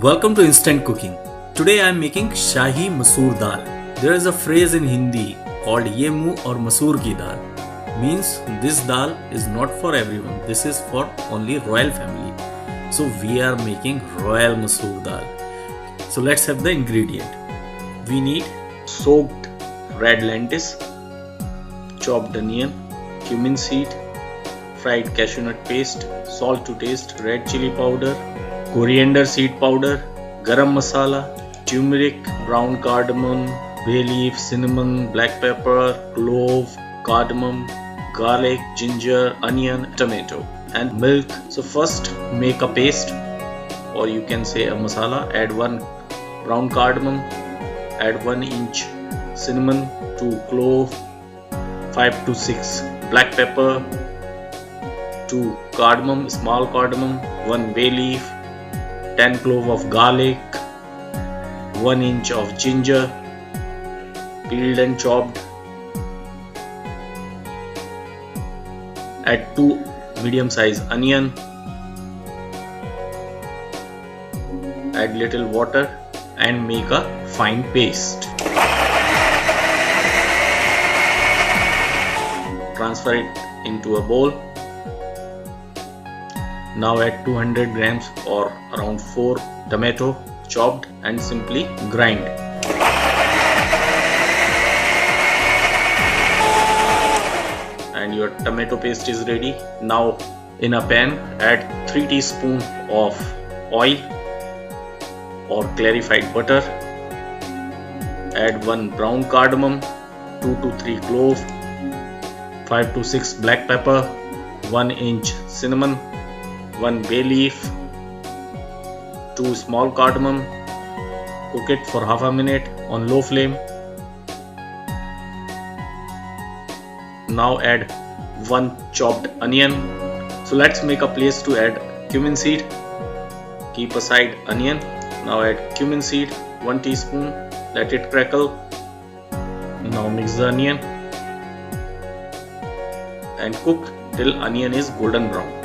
Welcome to Instant Cooking. Today I am making Shahi Masoor Dal. There is a phrase in Hindi called Ye muh aur masoor ki dal. Means this dal is not for everyone. This is for only royal family. So we are making royal masoor dal. So let's have the ingredient. We need soaked red lentils, chopped onion, cumin seed, fried cashew nut paste, salt to taste, red chili powder, coriander seed powder, garam masala, turmeric, brown cardamom, bay leaf, cinnamon, black pepper, clove, cardamom, garlic, ginger, onion, tomato and milk. So first make a paste, or you can say a masala. Add 1 brown cardamom, add 1 inch cinnamon, 2 clove, 5 to 6 black pepper, 2 cardamom, small cardamom, 1 bay leaf, 10 clove of garlic, 1 inch of ginger, peeled and chopped. Add 2 medium size onion. Add little water and make a fine paste. Transfer it into a bowl. Now add 200 grams or around 4 tomato chopped and simply grind. And your tomato paste is ready. Now in a pan add 3 teaspoons of oil or clarified butter. Add 1 brown cardamom, 2 to 3 clove, 5 to 6 black pepper, 1 inch cinnamon, 1 bay leaf, 2 small cardamom. Cook it for half a minute on low flame. Now add 1 chopped onion. So let's make a place to add cumin seed. Keep aside onion. Now add cumin seed, 1 teaspoon. Let it crackle. Now mix the onion and cook till onion is golden brown.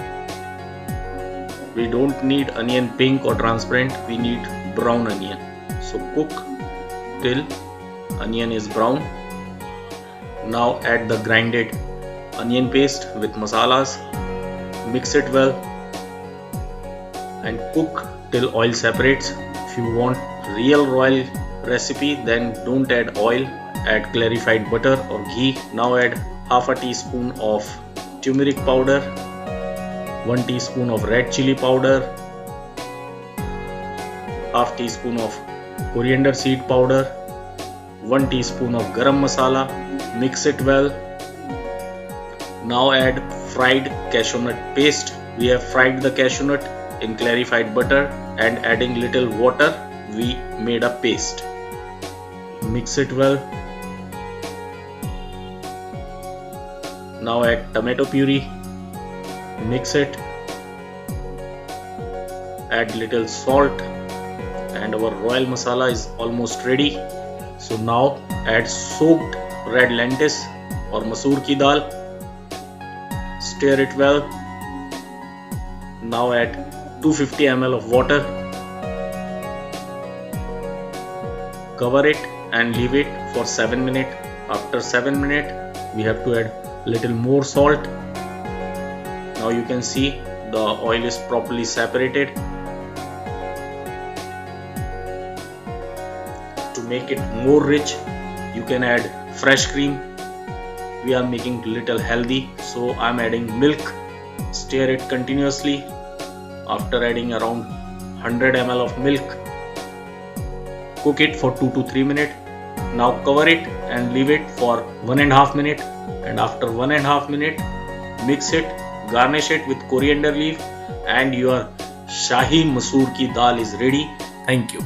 We don't need onion pink or transparent, we need brown onion. So cook till onion is brown. Now add the grinded onion paste with masalas. Mix it well and cook till oil separates. If you want real royal recipe, then don't add oil, add clarified butter or ghee. Now add half a teaspoon of turmeric powder, 1 teaspoon of red chili powder, half teaspoon of coriander seed powder, 1 teaspoon of garam masala. Mix it well. Now add fried cashew nut paste. We have fried the cashew nut in clarified butter, and adding little water we made a paste. Mix it well. Now add tomato puree. Mix it, add little salt, and our royal masala is almost ready. So now add soaked red lentils or masoor ki dal. Stir it well. Now add 250 ml of water. Cover it and leave it for 7 minutes. After 7 minutes we have to add little more salt. Now you can see the oil is properly separated. To make it more rich, you can add fresh cream. We are making little healthy, so I am adding milk. Stir it continuously. After adding around 100 ml of milk, cook it for 2 to 3 minutes. Now cover it and leave it for 1.5 minutes. And after 1.5 minutes, mix it. Garnish it with coriander leaf and your Shahi Masoor ki dal is ready. Thank you.